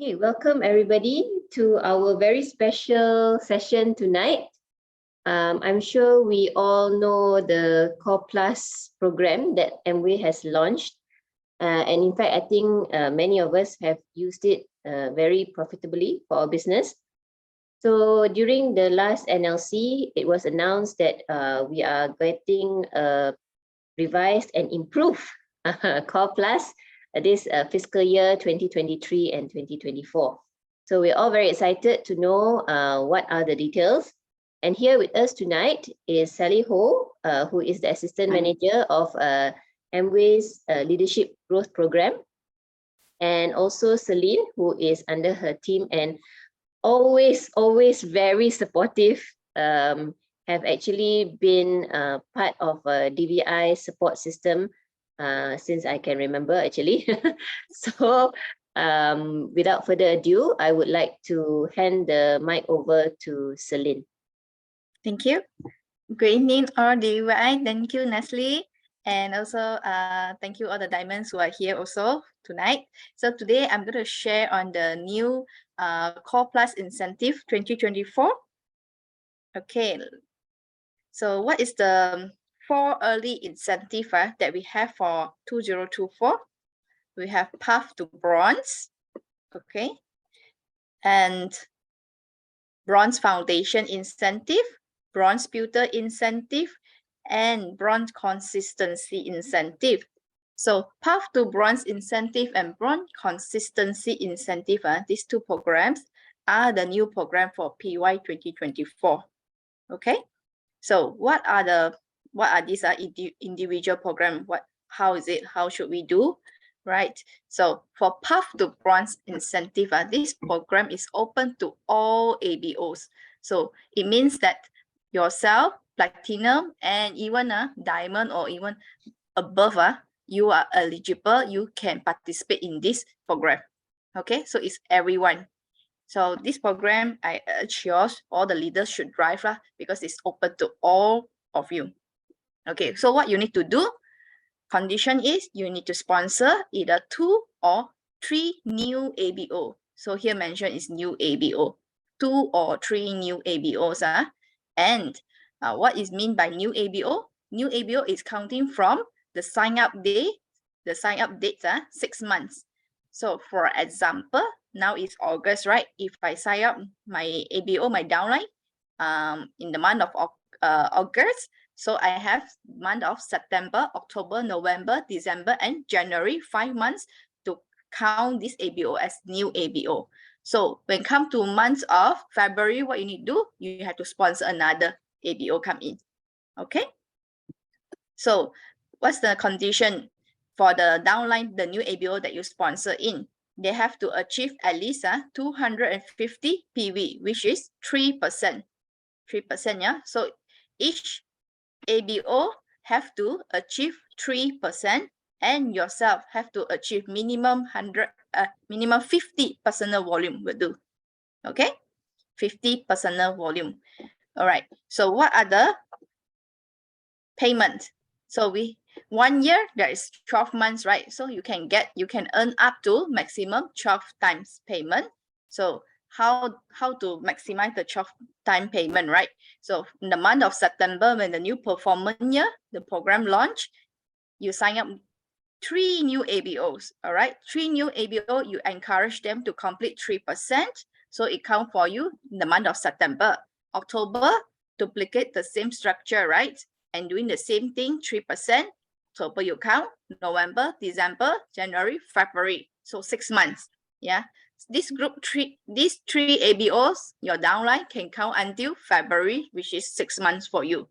Okay, welcome everybody to our very special session tonight. I'm sure we all know the Core Plus program that Amway has launched. And in fact, I think many of us have used it very profitably for our business. So during the last NLC, it was announced that we are getting a revised and improved Core Plus this fiscal year 2023 and 2024. So we're all very excited to know what are the details. And here with us tonight is Sally Ho, who is the Assistant Manager of Amway's Leadership Growth Program. And also Celine, who is under her team and always very supportive, have actually been part of a DVI support system since I can remember actually. So without further ado, I would like to hand the mic over to Celine. Thank you. Good evening, all DVI. Thank you, Nestle. And also thank you all the diamonds who are here also tonight. So today I'm going to share on the new Core Plus Incentive 2024. Okay. So what is the 4 early incentive that we have for 2024? We have Path to Bronze, okay, and Bronze Foundation Incentive, Bronze Pewter Incentive, and Bronze Consistency Incentive. So Path to Bronze Incentive and Bronze Consistency Incentive, these two programs are the new program for PY 2024. Okay, so what are these individual program? How is it? How should we do? Right. So for Path to Bronze Incentive, this program is open to all ABOs. So it means that yourself, platinum, and even diamond or even above, you are eligible. You can participate in this program. Okay, so it's everyone. So this program, I urge all the leaders should drive because it's open to all of you. Okay, so what you need to do? Condition is you need to sponsor either 2 or 3 new ABO. So here mentioned is new ABO, 2 or 3 new ABOs. And what is mean by new ABO? New ABO is counting from the sign up day, the sign up date, 6 months. So for example, now it's August, right? If I sign up my ABO, my downline, in the month of August, so I have month of September, October, November, December, and January, 5 months to count this ABO as new ABO. So when come to months of February, what you need to do, you have to sponsor another ABO come in. Okay. So what's the condition for the downline, the new ABO that you sponsor in? They have to achieve at least 250 PV, which is 3%. 3%, yeah. So each ABO have to achieve 3%, and yourself have to achieve minimum 50 personal volume will do. Okay, 50 personal volume. All right. So what are the payment? So 1 year there is 12 months, right? So you can earn up to maximum 12 times payment. So how to maximize the 12 time payment, right? So in the month of September, when the new performance year, the program launch, you sign up 3 new ABOs. All right, 3 new ABO, you encourage them to complete 3%. So it count for you in the month of September. October, duplicate the same structure, right? And doing the same thing, 3%. October you count, November, December, January, February. So 6 months. Yeah. These 3 ABOs, your downline can count until February, which is 6 months for you.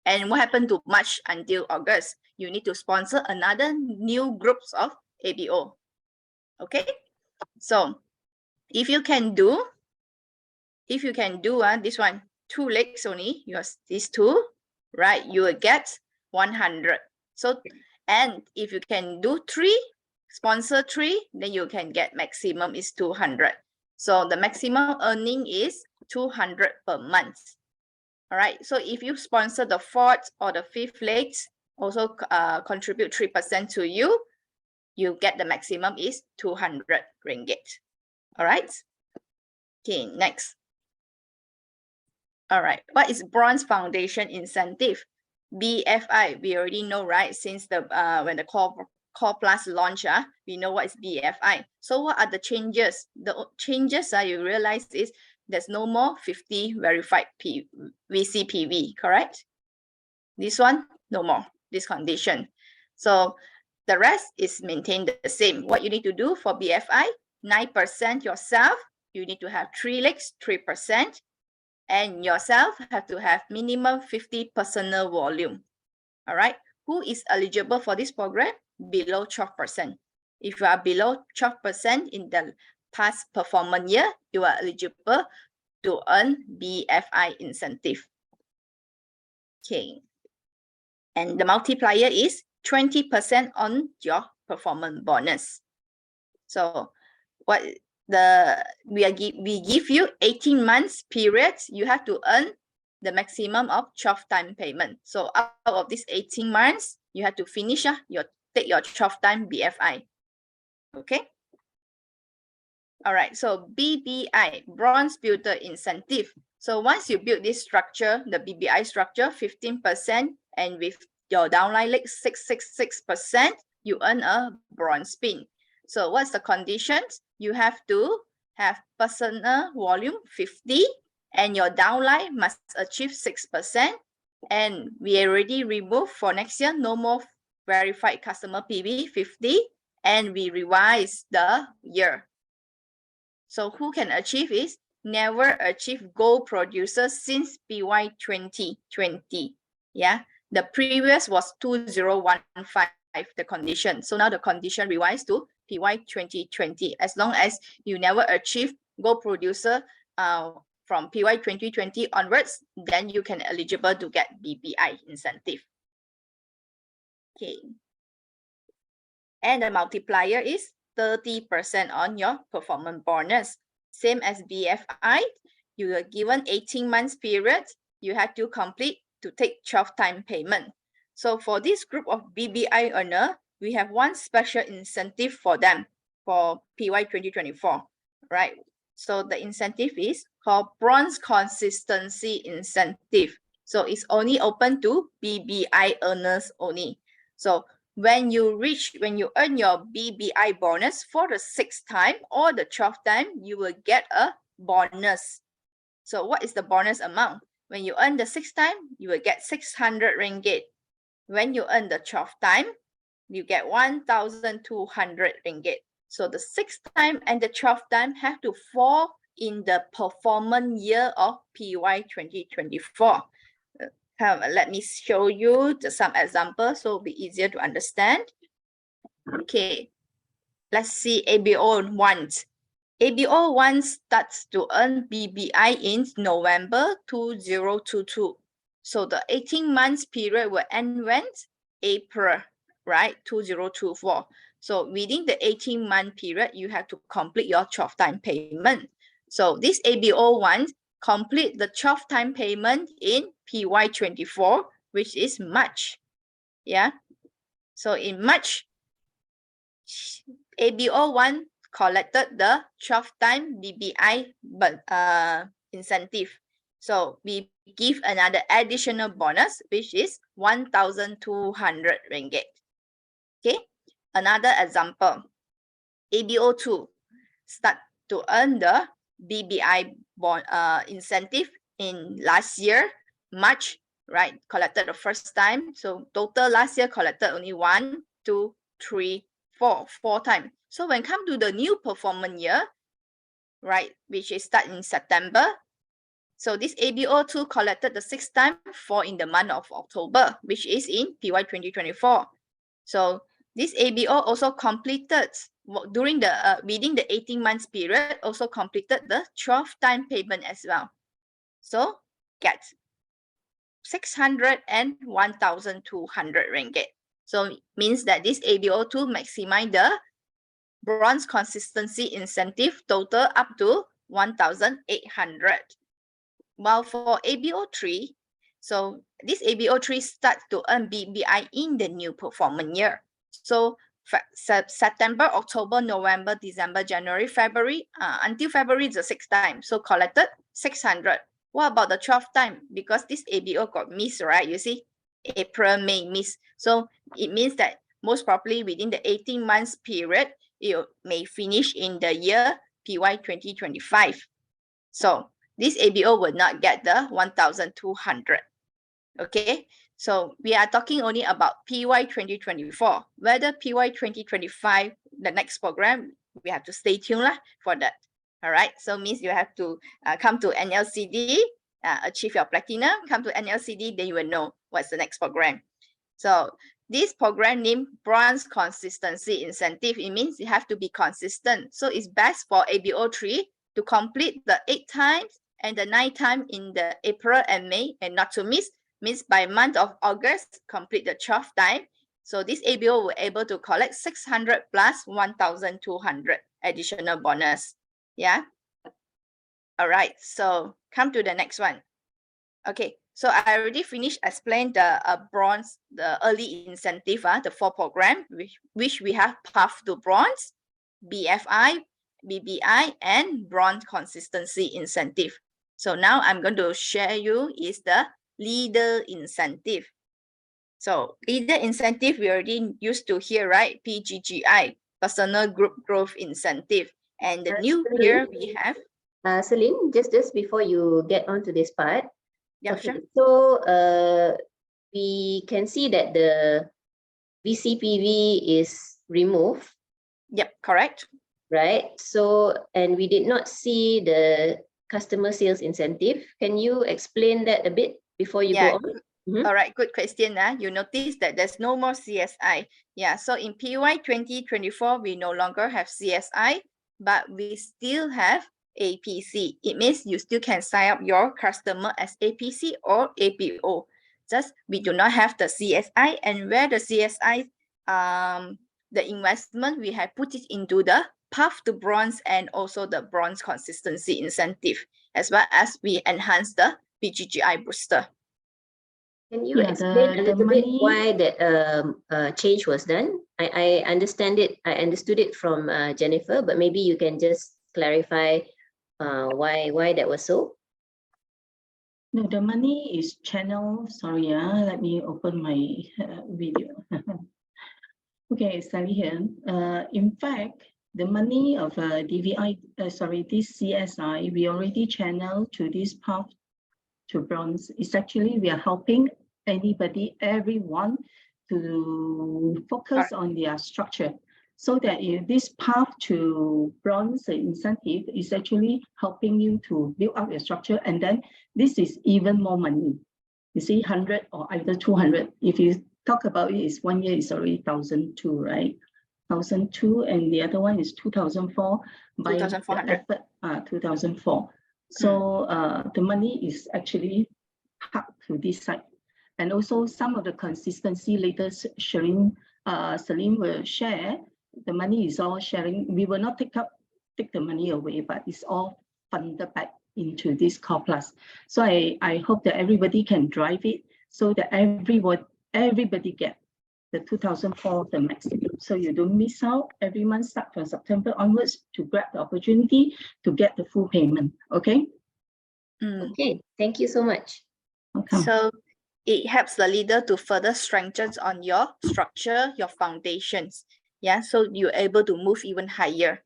And what happened to March until August? You need to sponsor another new groups of ABO. Okay. So if you can do this one, 2 legs only, these 2, right? You will get 100. So, and if you can do 3, sponsor 3, then you can get maximum is 200. So the maximum earning is 200 per month. All right. So if you sponsor the 4th or the 5th legs, also contribute 3% to you, you get the maximum is 200 ringgit. All right. Okay, next. All right, what is Bronze Foundation Incentive? BFI, we already know, right? Since the when the Core Plus launch, we know what is BFI. So what are the changes? The changes you realize is there's no more 50 verified VCPV, correct? This one, no more, this condition. So the rest is maintained the same. What you need to do for BFI, 9% yourself, you need to have 3 legs, 3%, and yourself have to have minimum 50 personal volume. All right, who is eligible for this program? Below 12%. If you are below 12% in the past performance year, you are eligible to earn BFI incentive. Okay, and the multiplier is 20% on your performance bonus. So what we give you 18 months periods, you have to earn the maximum of 12 time payment. So out of this 18 months, you have to finish take your 12 time BFI. Okay. All right, so BBI, Bronze Builder Incentive. So once you build this structure, the BBI structure, 15%, and with your downline leg 666%, you earn a bronze pin. So what's the conditions? You have to have personal volume 50, and your downline must achieve 6%. And we already removed for next year, no more verified customer PV 50, and we revise the year. So who can achieve is never achieve gold producer since PY 2020. Yeah, the previous was 2015, the condition. So now the condition revised to PY 2020. As long as you never achieve gold producer from PY 2020 onwards, then you can eligible to get BBI incentive. Okay. And the multiplier is 30% on your performance bonus. Same as BFI, you are given 18 months period, you have to complete to take 12 time payment. So for this group of BBI earner, we have one special incentive for them for PY 2024, right? So the incentive is called Bronze Consistency Incentive. So it's only open to BBI earners only. So when you earn your BBI bonus for the 6th time or the 12th time, you will get a bonus. So what is the bonus amount? When you earn the 6th time, you will get 600 ringgit. When you earn the 12th time, you get 1,200 ringgit. So the 6th time and the 12th time have to fall in the performance year of PY 2024. Let me show you some examples so it'll be easier to understand. Okay, let's see ABO 1. ABO 1 starts to earn BBI in November 2022. So the 18 months period will end when? April, right? 2024. So within the 18-month period, you have to complete your 12 time payment. So this ABO 1 complete the 12 time payment in PY 24, which is March. Yeah. So in March, ABO 1 collected the 12 time BBI incentive. So we give another additional bonus, which is 1,200 ringgit. Okay. Another example, ABO 2 start to earn the BBI incentive in last year, March, right? Collected the first time. So total last year collected only 1, 2, 3, 4 times. So when come to the new performance year, right, which is start in September. So this ABO2 collected the 6th time for in the month of October, which is in PY 2024. So this ABO also completed during the within the 18 months period, also completed the 12 time payment as well. So get 600 and 1,200 ringgit. So means that this ABO2 maximize the bronze consistency incentive total up to 1,800. While for ABO3, so this ABO3 starts to earn BBI in the new performance year. So September, October, November, December, January, February, until February is the 6th time. So collected 600. What about the 12th time? Because this ABO got missed, right? You see, April, May missed. So it means that most probably within the 18 months period, it may finish in the year PY 2025. So this ABO will not get the 1,200. Okay, so we are talking only about PY 2024. Whether PY 2025, the next program, we have to stay tuned for that. All right, so means you have to come to NLCD, achieve your platinum, come to NLCD, then you will know what's the next program. So this program named Bronze Consistency Incentive, it means you have to be consistent. So it's best for ABO3 to complete the 8 times and the 9 times in the April and May, and not to miss, means by month of August, complete the 12th time. So this ABO will able to collect 600 plus 1,200 additional bonus. Yeah. All right, so come to the next one. Okay, so I already finished explain the bronze, the early incentive, the 4 program, which we have Path to Bronze, BFI, BBI, and Bronze Consistency Incentive. So now I'm going to share you is the Leader Incentive. So Leader Incentive, we already used to hear, right? PGGI, Personal Group Growth Incentive. And the new year we have. Celine, just before you get on to this part. Yeah, okay, sure. So we can see that the VCPV is removed. Yep, correct. Right. So, and we did not see the customer sales incentive. Can you explain that a bit before you go on? All right, good question. You notice that there's no more CSI. Yeah, so in PY 2024, we no longer have CSI, but we still have APC. It means you still can sign up your customer as APC or APO. Just we do not have the CSI, and where the CSI, the investment, we have put it into the Path to Bronze and also the Bronze Consistency Incentive, as well as we enhance the PGGI booster. Can you explain a little bit why that change was done? I understand it. I understood it from Jennifer, but maybe you can just clarify why that was so. No, the money is channeled. Sorry, let me open my video. Okay, Sally here. In fact, the money of DVI, this CSI, we already channeled to this Path to Bronze. It's actually we are helping everyone to focus on their structure, so that if this Path to Bronze incentive is actually helping you to build up your structure, and then this is even more money. You see, 100 or either 200. If you talk about it, is 1 year is already 1,002, right? 1,002, and the other one is 2,004 by 2,400. 2,004. So the money is actually parked to this side. And also some of the consistency later Celine will share. The money is all sharing. We will not take the money away, but it's all funded back into this Core Plus. So I hope that everybody can drive it, so that everybody get the 2,004, the maximum. So you don't miss out. Every month start from September onwards to grab the opportunity to get the full payment. Okay? Okay, thank you so much. Welcome. So it helps the leader to further strengthen on your structure, your foundations. Yeah, so you're able to move even higher.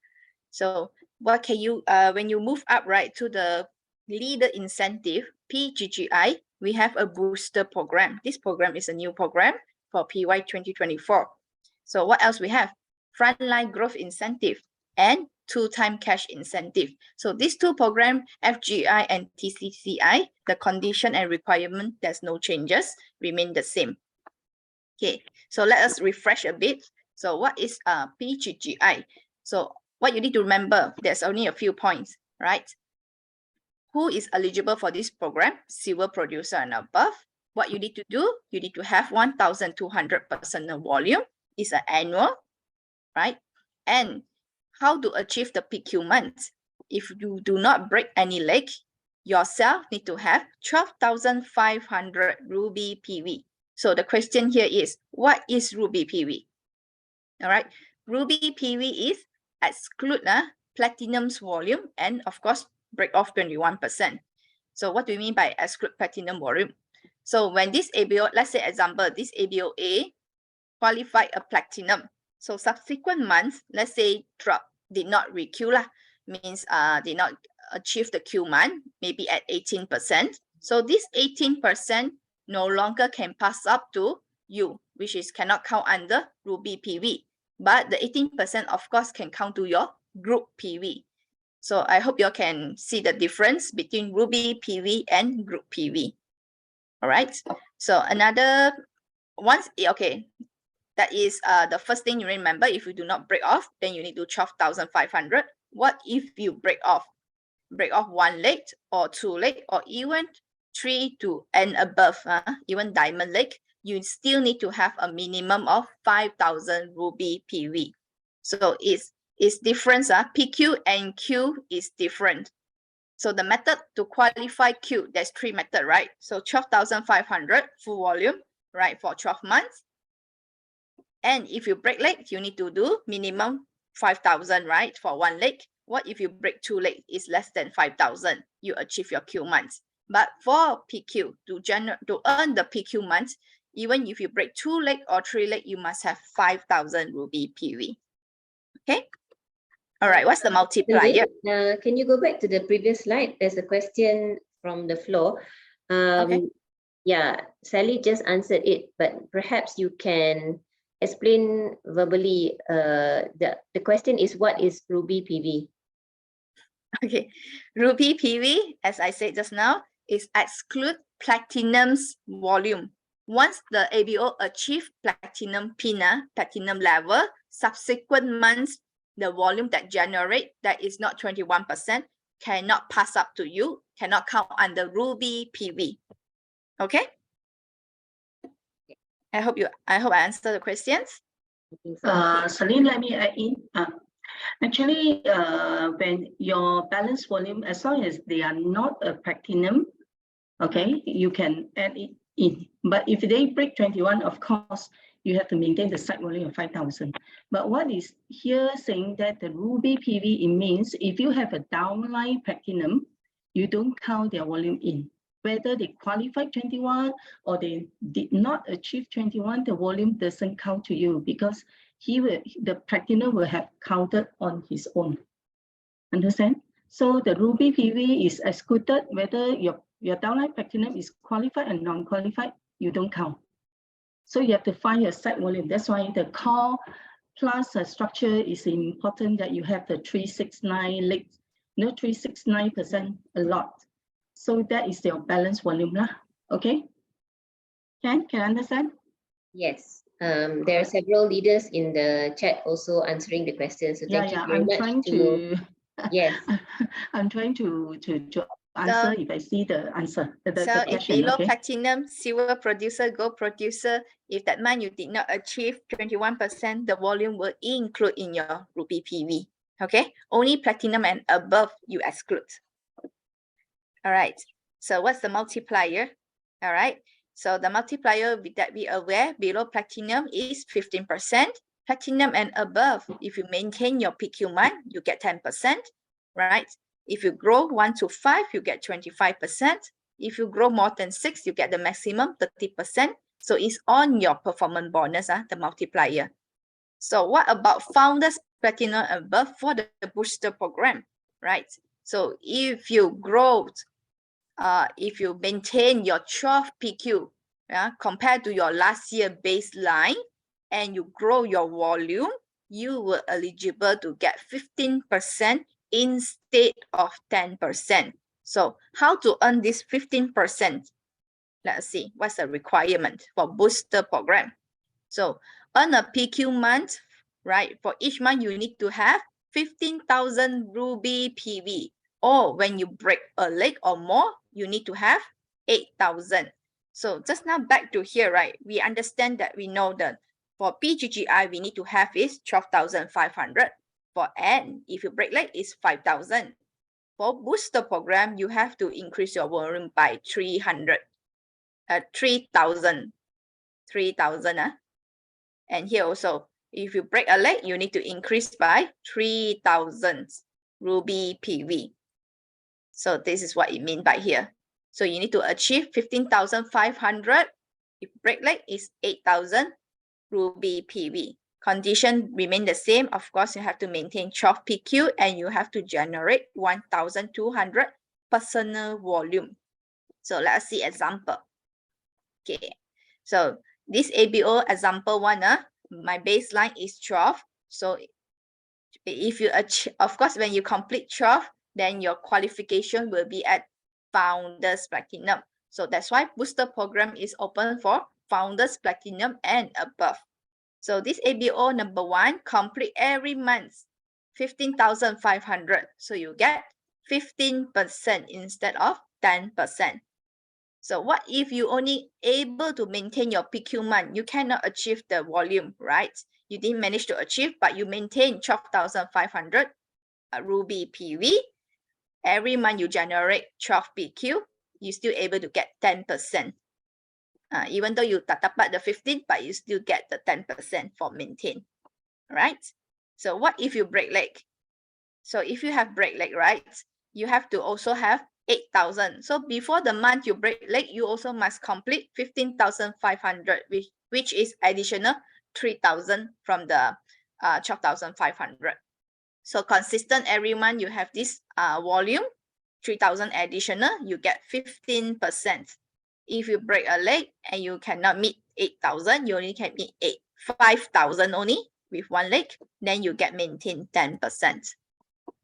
So what can you, when you move up, right, to the leader incentive, PGGI, we have a booster program. This program is a new program for PY 2024. So what else we have? Frontline growth incentive and 2-time cash incentive. So these 2 programs, FGI and TCCI, the condition and requirement, there's no changes, remain the same. Okay, so let us refresh a bit. So what is PGGI? So what you need to remember, there's only a few points, right? Who is eligible for this program? Silver producer and above. What you need to do, you need to have 1,200 personal volume. It's an annual, right? And how to achieve the PQ months? If you do not break any leg, yourself need to have 12,500 Ruby PV. So the question here is, what is Ruby PV? All right. Ruby PV is exclude platinum's volume and of course break off 21%. So what do you mean by exclude platinum volume? So when this ABO, let's say example, this ABOA qualified a platinum. So subsequent months, let's say drop did not re-Q lah, means did not achieve the Q month, maybe at 18%. So this 18% no longer can pass up to you, which is cannot count under Ruby PV. But the 18% of course can count to your group PV. So I hope you can see the difference between Ruby PV and group PV. All right. So another once, okay, that is the first thing you remember. If you do not break off, then you need to 12,500. What if you break off one leg or two leg or even 3 to and above, even diamond leg, you still need to have a minimum of 5,000 Ruby PV. So it's different. PQ and Q is different. So the method to qualify Q, there's 3 methods, right? So 12,500 full volume, right, for 12 months. And if you break leg, you need to do minimum 5,000, right, for one leg. What if you break 2 legs? It's less than 5,000. You achieve your Q months. But for PQ, to earn the PQ months, even if you break 2 legs or 3 legs, you must have 5,000 Ruby PV. Okay. All right. What's the multiplier? Can you go back to the previous slide? There's a question from the floor. Okay. Yeah, Sally just answered it, but perhaps you can explain verbally. The question is, what is Ruby PV? Okay, Ruby PV, as I said just now, is exclude platinum's volume. Once the ABO achieve platinum PINA, platinum level, subsequent months, the volume that generate that is not 21% cannot pass up to you, cannot count under Ruby PV. Okay. I hope I answered the questions. Celine, let me add in. Actually, when your balance volume, as long as they are not a platinum, okay, you can add it in. But if they break 21, of course, you have to maintain the site volume of 5,000. But what is here saying that the Ruby PV, it means if you have a downline platinum, you don't count their volume in. Whether they qualified 21 or they did not achieve 21, the volume doesn't count to you because the platinum will have counted on his own. Understand? So the Ruby PV is excluded whether your downline platinum is qualified and non-qualified, you don't count. So you have to find your site volume. That's why the core plus structure is important, that you have the 369 legs, 369% a lot. So that is your balance volume lah. Okay? Can understand? Yes. There are several leaders in the chat also answering the questions. So thank you very much. Yes. I'm trying to answer if I see the answer. The so question, if below okay? platinum, silver producer, gold producer, if that month you did not achieve 21%, the volume will include in your Ruby PV. Okay, only platinum and above you exclude. All right, so what's the multiplier? All right, so the multiplier that we aware below platinum is 15%. Platinum and above, if you maintain your PQ month, you get 10%, right? If you grow 1 to 5, you get 25%. If you grow more than 6, you get the maximum 30%. So it's on your performance bonus, the multiplier. So what about founders platinum and above for the booster program, right? So if you grow, if you maintain your 12 PQ compared to your last year baseline, and you grow your volume, you were eligible to get 15% instead of 10%. So how to earn this 15%? Let's see, what's the requirement for booster program? So earn a PQ month, right? For each month, you need to have 15,000 Ruby PV. Or when you break a leg or more, you need to have 8,000. So just now back to here, right? We understand that we know that for PGGI, we need to have is 12,500. For N, if you break leg, it's 5,000. For booster program, you have to increase your volume by 3,000. And here also, If you break a leg, you need to increase by 3,000 Ruby PV. So this is what it means by here. So you need to achieve 15,500. If break leg is 8,000 Ruby PV. Condition remain the same. Of course, you have to maintain 12 PQ and you have to generate 1,200 personal volume. So let's see example. Okay, so this ABO example one, my baseline is 12. So if you achieve, of course, when you complete 12, then your qualification will be at Founders Platinum. So that's why booster program is open for Founders Platinum and above. So this ABO number one, complete every month, 15,500. So you get 15% instead of 10%. So what if you only able to maintain your PQ month? You cannot achieve the volume, right? You didn't manage to achieve, but you maintain 12,500 Ruby PV. Every month you generate 12 PQ, you're still able to get 10%. Even though you tak dapat the 15, but you still get the 10% for maintain, right? So what if you break leg? So if you have break leg, right, you have to also have 8,000. So before the month you break leg, you also must complete 15,500, which is additional 3,000 from the 12,500. So consistent every month you have this volume, 3,000 additional, you get 15%. If you break a leg and you cannot meet 8,000, you only can meet 5,000 only with one leg, then you get maintain 10%.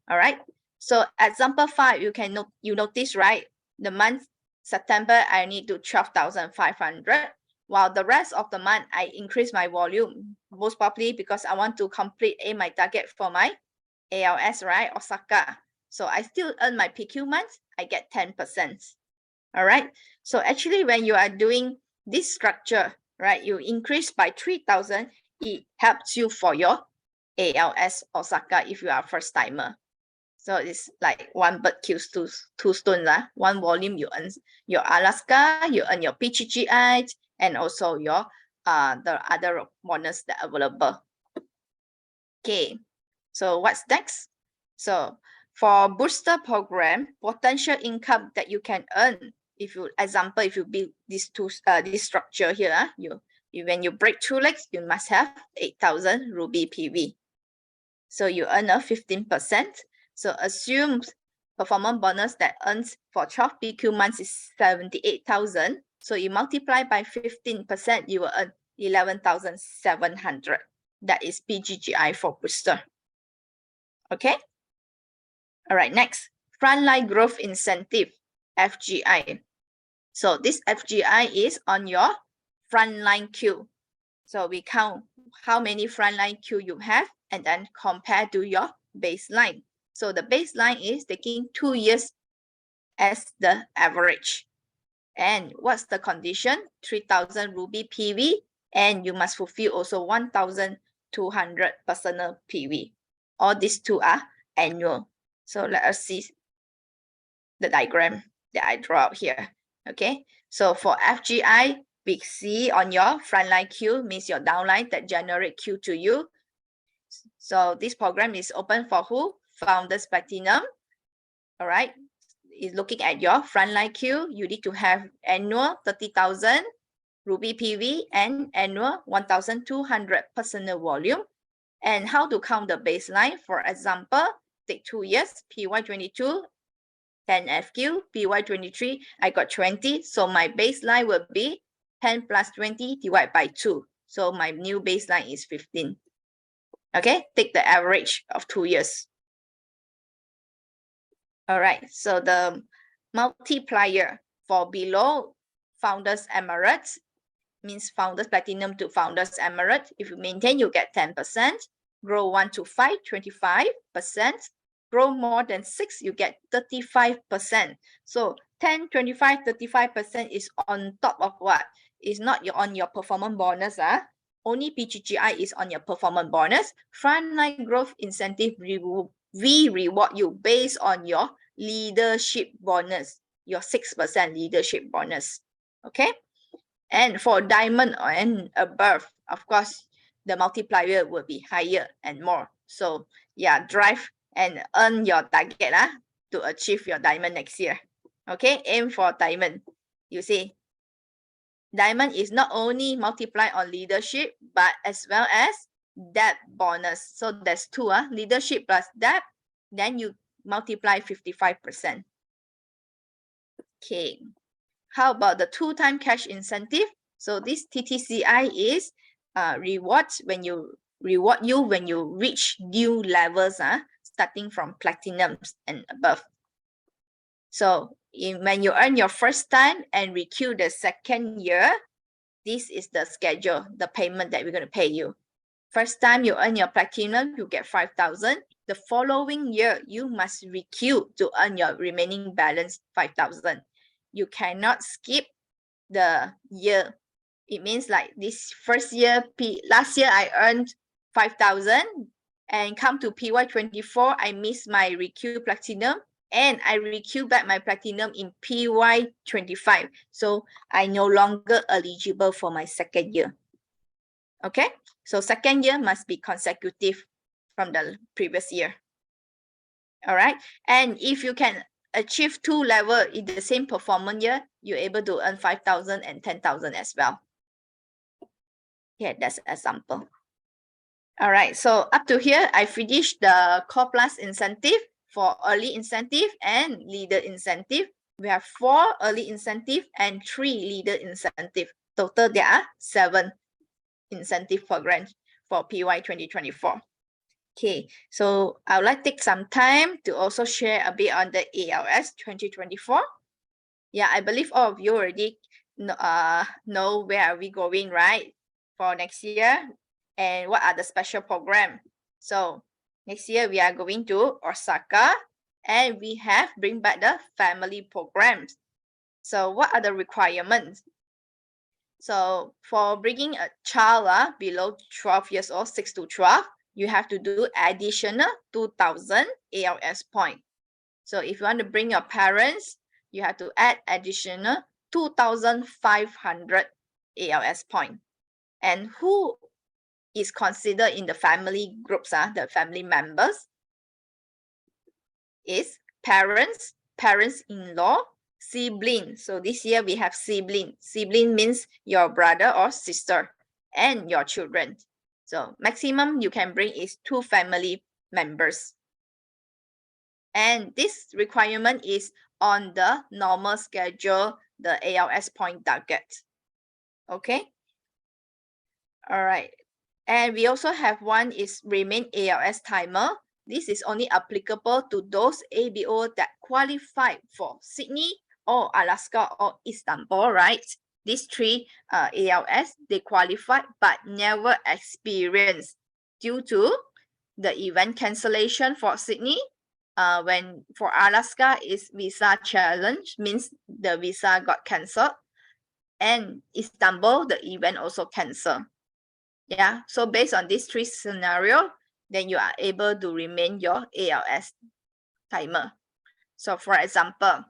All right. So example 5, you notice, right? The month September, I need to 12,500. While the rest of the month, I increase my volume, most probably because I want to complete my target for my ALS, right? Osaka. So I still earn my PQ month, I get 10%. All right. So actually, when you are doing this structure, right, you increase by 3,000, it helps you for your ALS Osaka if you are first timer. So it's like one bird kills two stones. One volume, you earn your Alaska, you earn your PGGI, and also your the other bonus that are available. Okay, so what's next? So for booster program, potential income that you can earn, if you example, if you build this structure here, when you break 2 legs, you must have 8,000 Ruby PV. So you earn a 15%. So assume performance bonus that earns for 12 PQ months is 78,000. So you multiply by 15%, you will earn 11,700. That is PGGI for booster. Okay. All right, next, frontline growth incentive, FGI. So this FGI is on your frontline queue. So we count how many frontline queue you have and then compare to your baseline. So the baseline is taking 2 years as the average. And what's the condition? 3,000 Ruby PV, and you must fulfill also 1,200 personal PV. All these two are annual. So let us see the diagram that I draw out here. Okay, so for FGI, we see on your frontline queue means your downline that generate queue to you. So this program is open for who? Founders Platinum. All right, is looking at your frontline queue. You need to have annual 30,000 Ruby PV and annual 1,200 personal volume. And how to count the baseline? For example, take 2 years, PY22, 10 FQ, PY23, I got 20. So my baseline will be 10 plus 20 divided by 2. So my new baseline is 15. Okay, take the average of 2 years. All right, so the multiplier for below Founders Emirates means Founders Platinum to Founders Emirates. If you maintain, you get 10%. Grow 1 to 5, 25%. Grow more than 6, you get 35%. So 10, 25, 35% is on top of what? It's not on your performance bonus. Only PGGI is on your performance bonus. Frontline growth incentive, we reward you based on your leadership bonus, your 6% leadership bonus. Okay. And for diamond and above, of course, the multiplier will be higher and more. So yeah, drive and earn your target to achieve your diamond next year. Okay, aim for diamond. You see, diamond is not only multiply on leadership, but as well as debt bonus. So there's two, leadership plus debt, then you multiply 55%. Okay, how about the 2-time cash incentive? So this TTCI is rewards when you reward you when you reach new levels, starting from platinums and above. So when you earn your first time and requeue the second year, this is the schedule, the payment that we're going to pay you. First time you earn your platinum, you get 5,000. The following year, you must requeue to earn your remaining balance 5,000. You cannot skip the year. It means like this first year, last year I earned 5,000 and come to PY24, I missed my requeue platinum and I requeue back my platinum in PY25. So I no longer eligible for my second year. Okay, so second year must be consecutive from the previous year. All right, and if you can achieve 2 levels in the same performance year, you're able to earn 5,000 and 10,000 as well. Yeah, that's an example. All right, so up to here, I finished the Core Plus incentive for early incentive and leader incentive. We have 4 early incentive and 3 leader incentive. Total, there are 7 incentive programs for PY 2024. Okay, so I would like to take some time to also share a bit on the ALS 2024. Yeah, I believe all of you already know where are we going, right? For next year and what are the special program. So next year we are going to Osaka and we have bring back the family programs. So what are the requirements? So for bringing a child below 12 years old, 6 to 12, you have to do additional 2,000 ALS point. So if you want to bring your parents, you have to add additional 2,500 ALS point. And who is considered in the family groups, the family members, is parents, parents-in-law, sibling. So this year we have sibling. Sibling means your brother or sister and your children. So maximum you can bring is 2 family members. And this requirement is on the normal schedule, the ALS point target. Okay. All right. And we also have one is remain ALS timer. This is only applicable to those ABO that qualify for Sydney or Alaska or Istanbul, right? These 3 ALS, they qualify but never experience due to the event cancellation for Sydney. When for Alaska is visa challenge, means the visa got cancelled. And Istanbul, the event also cancelled. Yeah, so based on these 3 scenarios, then you are able to remain your ALS timer. So for example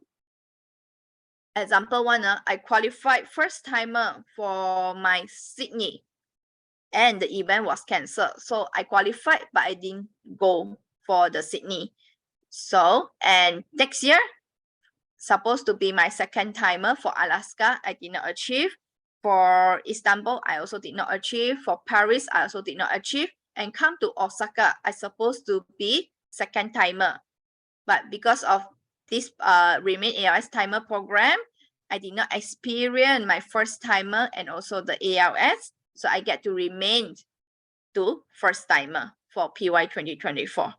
1, I qualified first timer for my Sydney and the event was cancelled. So I qualified, but I didn't go for the Sydney. So, and next year, supposed to be my second timer for Alaska, I did not achieve. For Istanbul, I also did not achieve. For Paris, I also did not achieve. And come to Osaka, I supposed to be second timer. But because of this remain ALS timer program, I did not experience my first timer and also the ALS. So I get to remain to first timer for PY 2024.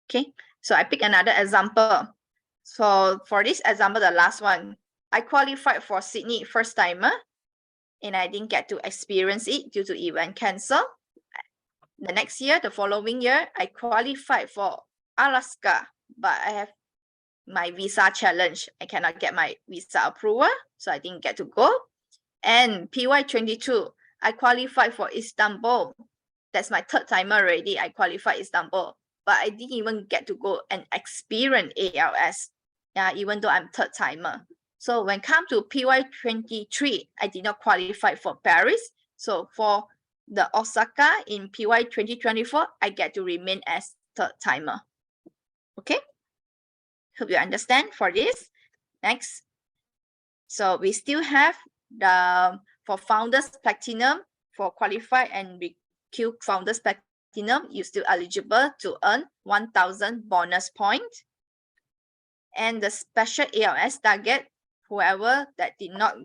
Okay, so I pick another example. So for this example, the last one, I qualified for Sydney first timer and I didn't get to experience it due to event cancel. The next year, the following year, I qualified for Alaska, but I have my visa challenge. I cannot get my visa approval, so I didn't get to go. And PY22, I qualified for Istanbul. That's my third timer already. I qualified Istanbul, but I didn't even get to go and experience ALS. Yeah, even though I'm third timer. So when come to PY23, I did not qualify for Paris. So for the Osaka in PY 2024, I get to remain as third timer. Okay, hope you understand for this. Next, so we still have the for Founders Platinum, for qualified and recruit Founders Platinum, you're still eligible to earn 1,000 bonus points. And the special ALS target, whoever that did not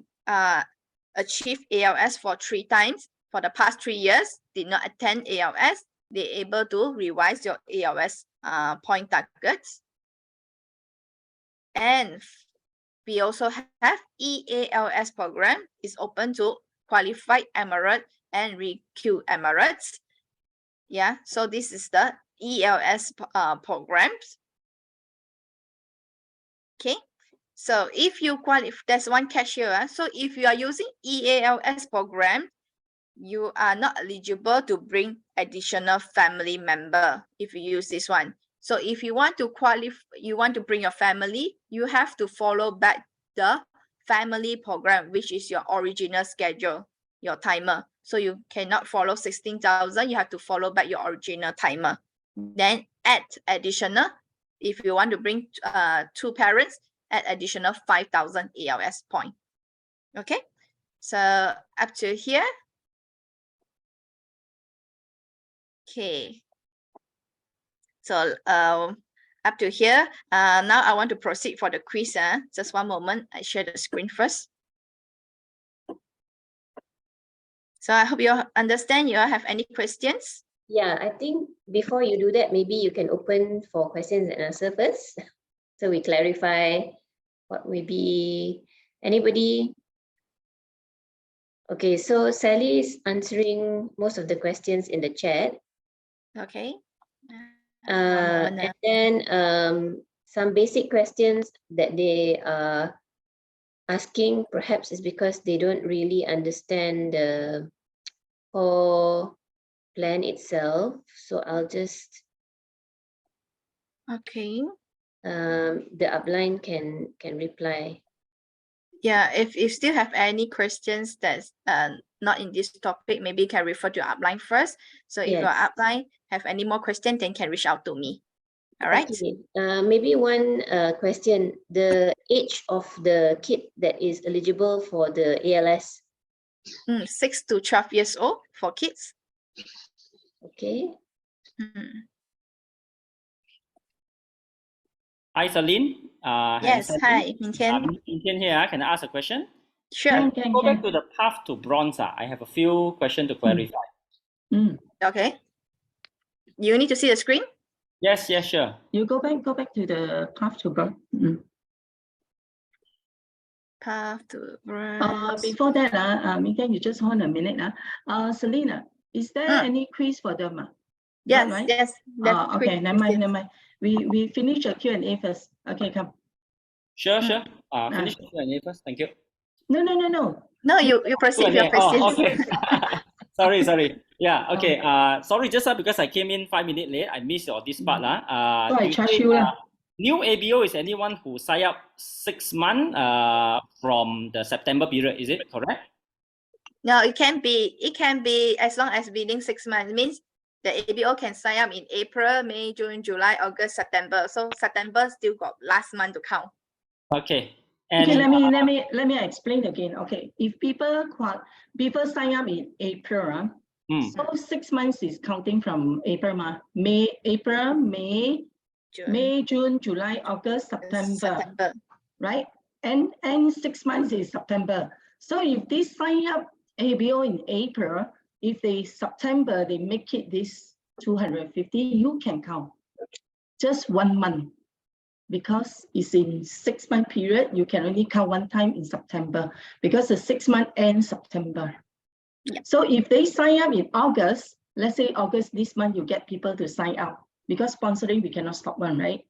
achieve ALS for 3 times for the past 3 years, did not attend ALS, they're able to revise your ALS point targets. And we also have EALS program is open to qualified emirate and recruit emirates. Yeah, so this is the ELS programs. Okay, so if you qualify, there's one catch here. So if you are using EALS program, you are not eligible to bring additional family member if you use this one. So if you want to qualify, you want to bring your family, you have to follow back the family program, which is your original schedule, your timer. So you cannot follow 16,000, you have to follow back your original timer. Then add additional, if you want to bring 2 parents, add additional 5,000 ALS point. Okay, so up to here. Okay, so up to here. Now I want to proceed for the quiz. Just one moment, I share the screen first. So I hope you all understand. You all have any questions? Yeah, I think before you do that, maybe you can open for questions and answer first. So we clarify what may be anybody. Okay, so Sally is answering most of the questions in the chat. Okay. And then some basic questions that they are asking perhaps is because they don't really understand the whole plan itself. So I'll just Okay. the upline can reply. Yeah, if you still have any questions that's not in this topic, maybe you can refer to upline first. So if your Yes. upline have any more questions, then can reach out to me. All right. Okay. Maybe one question: the age of the kid that is eligible for the ALS. 6 to 12 years old for kids. Okay. Hi, Celine. Yes, hi, Min Tian. Min Tian here. Can I ask a question? Sure. Go back to the path to bronze. I have a few questions to clarify. Okay. You need to see the screen? Yes, sure. You go back to the path to bronze. Path to bronze. Before that, Megan, you just hold a minute. Selena, is there any quiz for them? Yes, right? yes. Okay, never mind. We finish the Q&A first. Okay, come. Sure. Finish the Q&A first. Thank you. No. No, you proceed with your questions. Oh, okay. sorry. Yeah, okay. Sorry, just because I came in 5 minutes late, I missed this part. So I charge you. New ABO is anyone who sign up 6 months from the September period, is it correct? No, it can be as long as within 6 months. It means the ABO can sign up in April, May, June, July, August, September. So September still got last month to count. Okay. And okay, let me explain again. Okay, if people sign up in April, so 6 months is counting from April, April, May, June, July, August, September. Right? And 6 months is September. So if they sign up ABO in April, if they September they make it this 250, you can count just 1 month. Because it's in 6 month period, you can only count 1 time in September because the 6 month ends September. Yeah. So if they sign up in August, let's say August this month, you get people to sign up because sponsoring we cannot stop one, right?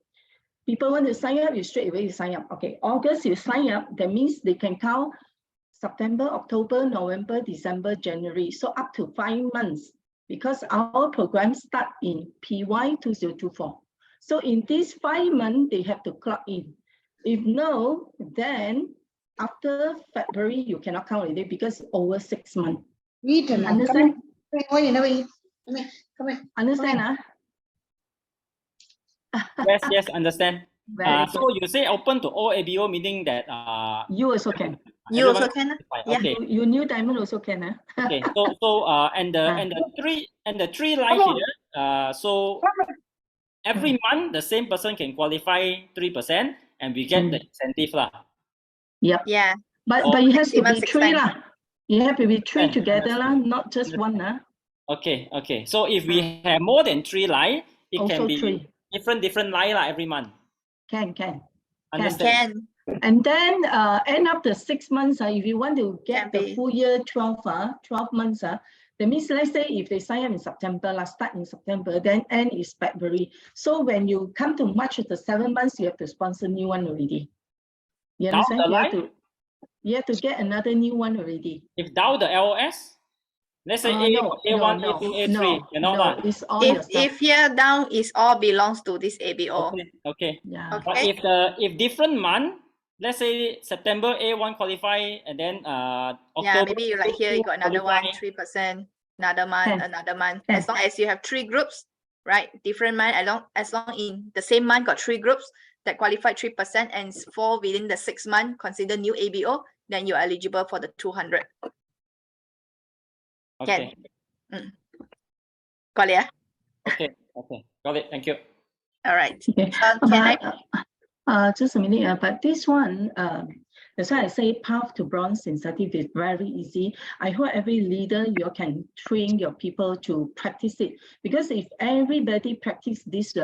People want to sign up, you straight away sign up. Okay, August you sign up, that means they can count September, October, November, December, January. So up to 5 months because our program start in PY 2024. So in these 5 months, they have to clock in. If no, then after February, you cannot count it because it's over 6 months. Understand? Understand? Yes, understand. Very So good. you say open to all ABO, meaning that You also can. You everyone also can. qualify. Yeah. Okay. You new diamond also can. Okay. So and the three line here. So every month the same person can qualify 3%, and we get the incentive lah. Yep. Yeah. But Oh, it has to maximum be 6 three times. lah. You have to be three Understand, together lah, understand. not just one Okay. So if we have more than 3 line, it Also can be three. different line lah every month. Can. Understand? Can. And then end up the 6 months, if you want to Can get the be. full year 12 months, that means let's say if they sign up in September, start in September, then end is February. So when you come to March of the 7 months, you have to sponsor new one already. You Down understand? the line, You have to get another new one already. if down the LOS, let's say No, A1, no, A2, A3, cannot lah. it's all yourself. If here down is all belongs to this ABO. Okay. Yeah. But Okay. if different month, let's say September A1 qualify, and then October. Yeah, maybe you like here you got another one, qualify. 3%, another month, Can. another month. Can. As long as you have 3 groups, right? Different month, as long in the same month got 3 groups that qualified 3% and fall within the 6 month, consider new ABO, then you're eligible for the 200. Okay. Got it? Yeah? Okay. Got it. Thank you. All right. Okay. Can I? Just a minute, but this one, that's why I say path to bronze incentive is very easy. I hope every leader, you can train your people to practice it, because if everybody practice this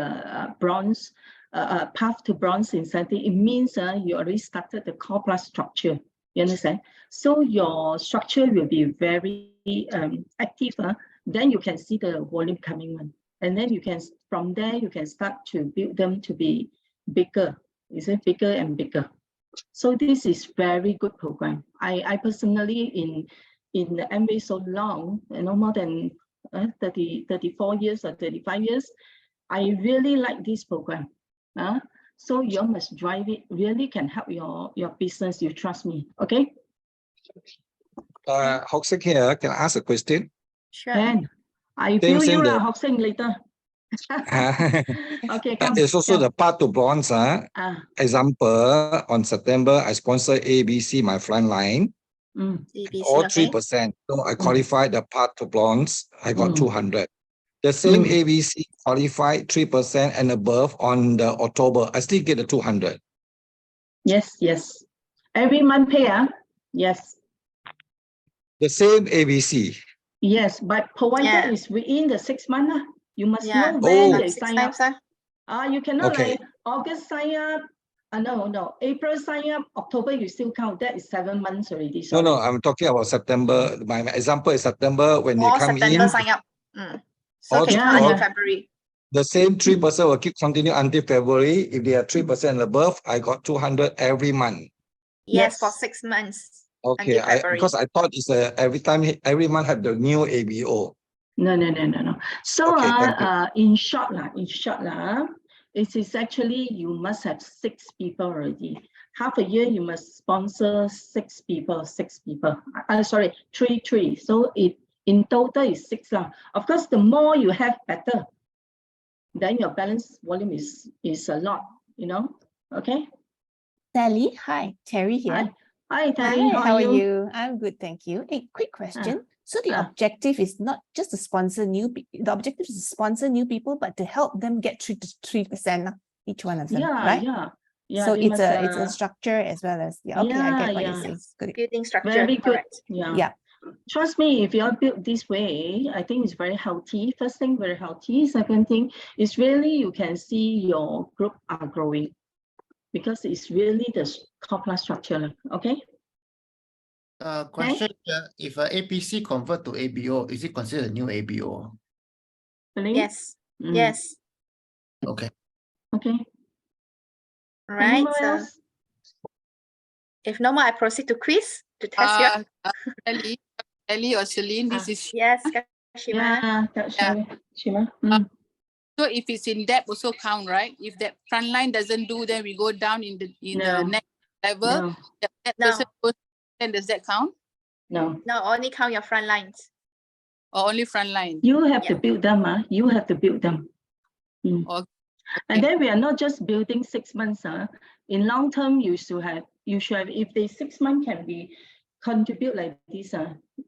bronze path to bronze incentive, it means you already started the core plus structure. You understand? So your structure will be very active. Then you can see the volume coming on, and then you can from there you can start to build them to be bigger. Is it bigger and bigger? So this is very good program. I personally in the Amway so long, more than 34 years or 35 years, I really like this program. So you must drive it. Really can help your business. You trust me, okay? Hoxing here, can I ask a question? Sure. Can I feel you lah, Hoxing later? Okay, come. It's also the path to bronze. Example, on September, I sponsor ABC, my front line, ABC, all okay. 3%. So I qualified the path to bronze. I got 200. The same ABC qualified 3% and above on the October. I still get the 200. Yes. Every month pay, yes. The same ABC. Yes, but provided is within the 6 months. You must know when they sign up. You cannot like August sign up. No. April sign up, October you still count. That is 7 months already. Sorry. No, I'm talking about September. My example is September when they come September in. sign up. So can count until February. The same 3% will keep continue until February. If they are 3% and above, I got 200 every month. Yes, for 6 months. Okay, because I thought it's every month have the new ABO. No. So Okay, in short, it is actually you must have 6 people already. Half a year you must sponsor 6 people. Sorry, 3. So in total is 6 lah. Of course, the more you have, better. Then your balance volume is a lot. Okay. Sally, hi, Terry here. Hi, Terry. Hi, how are you? I'm good, thank you. A quick question. So the objective is not just to sponsor new people. The objective is to sponsor new people, but to help them get 3% each one of them, right? Yeah. So it's a structure as well as I get what you're saying. Good. Building structure. Very good. Correct. Yeah. Trust me, if you're built this way, I think it's very healthy. First thing, very healthy. Second thing, is really you can see your group are growing, because it's really the core plus structure. Okay. Question: if APC convert to ABO, is it considered a new ABO? Yes. Yes. Okay. Right. So if no more, I proceed to quiz to test you. Ellie or Celine, this is yes, Kashima. Shima. So if it's in depth also count, right? If that front line doesn't do, then we go down in the next level. That person goes, then does that count? No. No, only count your front lines. or only frontline? You have to Yeah. build them, you have to build them. Okay. And then we are not just building 6 months. In long term, you should have, if the 6 months can be contribute like this,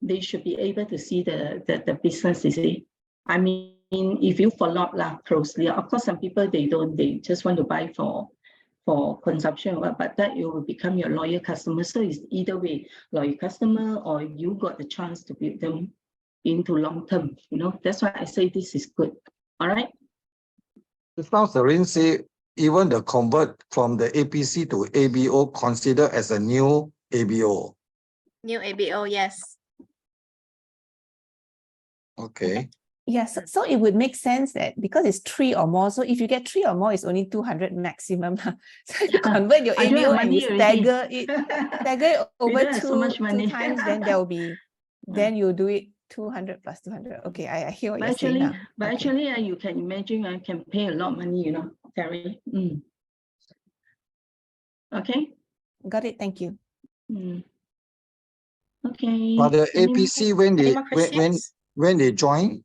they should be able to see the business, you see. I mean, if you follow up closely, of course, some people, they just want to buy for consumption, but that it will become your loyal customer. So it's either way, loyal customer, or you got the chance to build them into long term. You know, that's why I say this is good. All right. Just now, Serene say even the convert from the APC to ABO considered as a new ABO. New ABO, yes. Okay. Yes, so it would make sense that because it's 3 or more, so if you get 3 or more, it's only 200 maximum. So you convert your I don't have ABO and you money already. stagger it We over don't have so much two money. times, then there will be, then you do it 200 plus 200. Okay, I hear what But you're saying now. Okay. actually, you can imagine I can pay a lot of money, you know, Terry. Okay. Got it. Thank you. Okay. But the APC, when they join,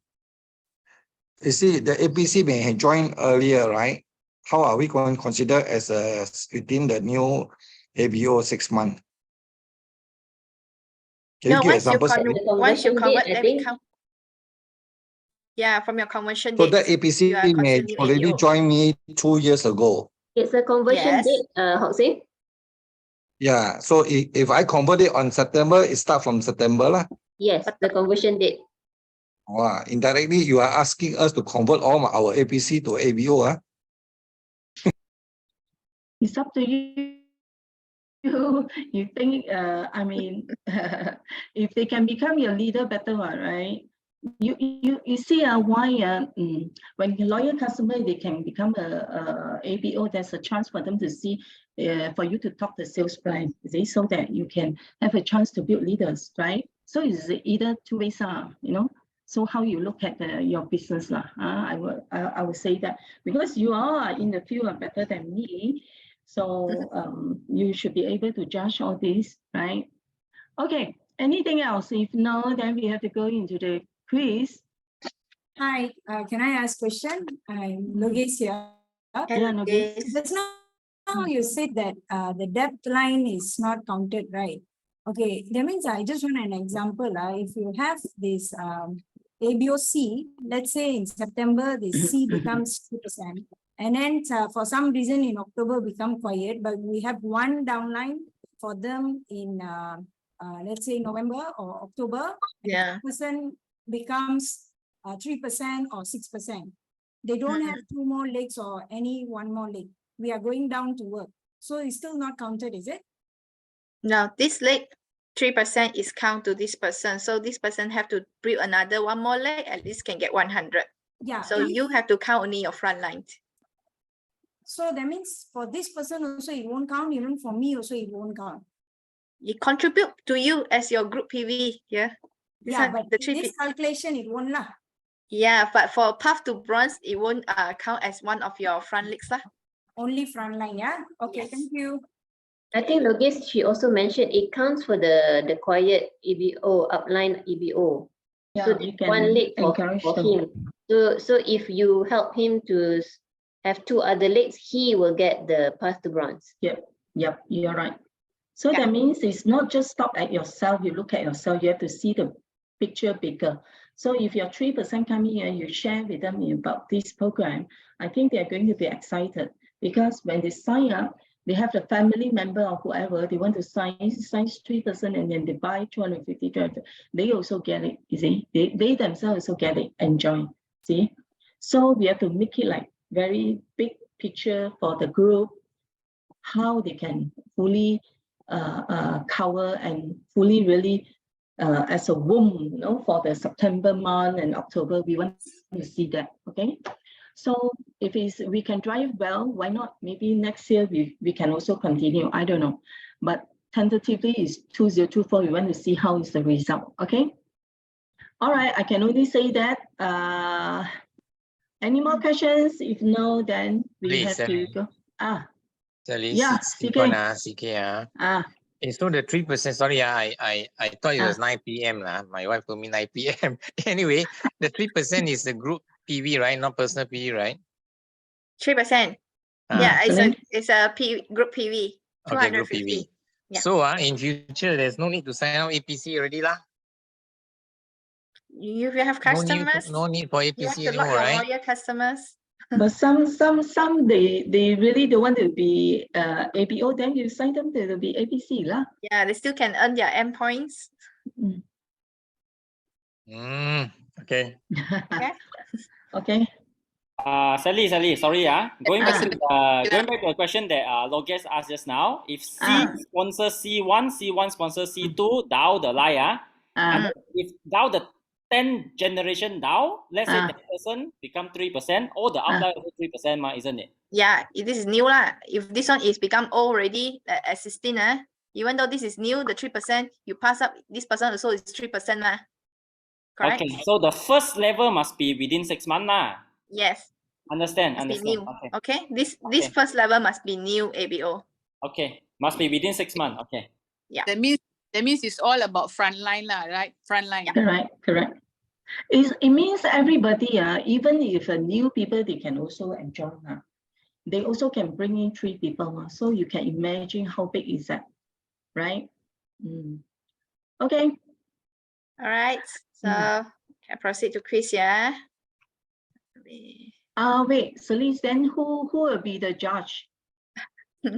you see the APC may have joined earlier, right? How are we going to consider as within the new ABO 6 months? Can No, you give once you examples? convert, I then think. become. Yeah, from your conversion So date. that APC may already joined me 2 years ago. It's a conversion Yes. date, Hoxie. Yeah, so if I convert it on September, it starts from September lah. Yes, the conversion date. Wow, indirectly you are asking us to convert all our APC to ABO. It's up to you. You think, I mean, if they can become your leader, better one, right? You see why when loyal customer, they can become a ABO, there's a chance for them to see, for you to talk the sales plan, see, so that you can have a chance to build leaders, right? So it's either two ways, you know. So how you look at your business lah? I would say that because you are in the field are better than me, so you should be able to judge all this, right? Okay. Anything else? If no, then we have to go into the quiz. Hi, can I ask question? I'm Logesh here. Yeah, Logesh. Just now you said that the depth line is not counted, right? Okay, that means I just want an example. If you have this ABOC, let's say in September, the C becomes 2%. And then for some reason in October become quiet, but we have one downline for them in let's say November or October. Yeah. Person becomes 3% or 6%. They don't have 2 more legs or any 1 more leg. We are going down to work. So it's still not counted, is it? No, this leg 3% is count to this person. So this person have to build another 1 more leg, at least can get 100. Yeah. So you have to count only your front line. So that means for this person also it won't count, even for me also it won't count. It contribute to you as your group PV, yeah. Yeah, but this calculation it won't lah. Yeah, but for path to bronze, it won't count as one of your front legs lah. Only front line, yeah. Okay, Yes. thank you. I think Logesh, she also mentioned it counts for the quiet EBO, upline EBO. Yeah, so you there's can one leg encourage for them. him. So if you help him to have 2 other legs, he will get the path to bronze. Yep, you're right. So Yeah. that means it's not just stop at yourself. You look at yourself, you have to see the picture bigger. So if your 3% come here, you share with them about this program, I think they're going to be excited because when they sign up, they have the family member or whoever, they want to sign 3% and then they buy 250, they also get it, you see. They themselves also get it, enjoy, see. So we have to make it like very big picture for the group, how they can fully cover and fully really as a womb, you know, for the September month and October, we want to see that, okay? So if we can drive well, why not? Maybe next year we can also continue, I don't know. But tentatively is 2024, we want to see how is the result, okay? All right, I can only say that. Any more questions? If no, then we have to go. Sorry, Yeah, CK. So the 3%, sorry, I thought it was 9 p.m. My wife told me 9 p.m. Anyway, the 3% is the group PV, right? Not personal PV, right? 3%. Yeah, it's a group PV. Okay, group 250. PV. Yeah. So in future, there's no need to sign up APC already lah. If you have customers, no need for you have APC to lock anymore, your right? loyal customers. But some they really don't want to be ABO, then you sign them to be APC lah. Yeah, they still can earn their M points. Okay. Okay. Okay. Sally, sorry, going back to the question that Loges asked just now. If C sponsors C1, C1 sponsors C2, down the line, and if down the 10 generation down, let's say that person become 3%, all the upline also 3%, isn't it? Yeah, this is new lah. If this one is become already existing, even though this is new, the 3%, you pass up this person also is 3% lah. Correct? Okay, so the first level must be within 6 months lah. Yes. Understand. New. Okay. This first level must be new ABO. Okay, must be within 6 months. Okay. Yeah. That means it's all about frontline lah, right? Frontline. Correct. It means everybody, even if new people, they can also enjoy. They also can bring in 3 people. So you can imagine how big is that, right? Okay. All right. So can I proceed to Chris, yeah? Wait, Celeste, then who will be the judge?